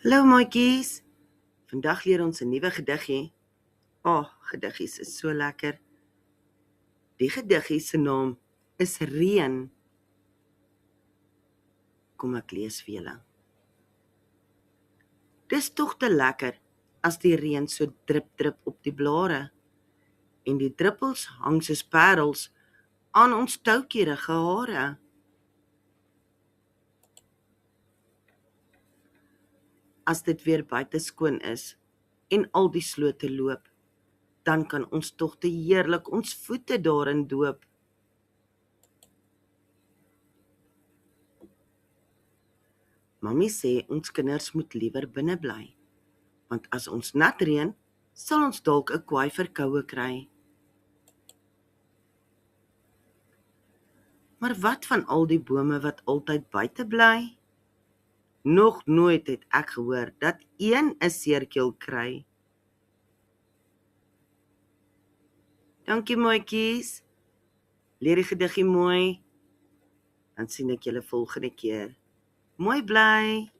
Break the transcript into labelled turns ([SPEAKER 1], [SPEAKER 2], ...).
[SPEAKER 1] Hallo maatjies, vandag leer ons 'n nuwe gediggie. Gediggies is so lekker. Die gediggie se naam is Reën. Kom ek lees vir julle. Dis tog te lekker as die reën so drup drup op die blare en die druppels hang soos parels aan ons toukerige hare. As dit weer buite skoon is en al die slote loop, dan kan ons tog te heerlik ons voete daarin doop. Mamy sê ons kinders moet liewer binne bly, want as ons nat reën, sal ons dalk 'n kwaai verkoue kry. Maar wat van al die bome wat altyd buite bly? Nog nooit het ek gehoor dat een 'n seerkeel kry. Dankie maatjies. Leer die gediggie mooi. Dan sien ek julle volgende keer. Mooi bly.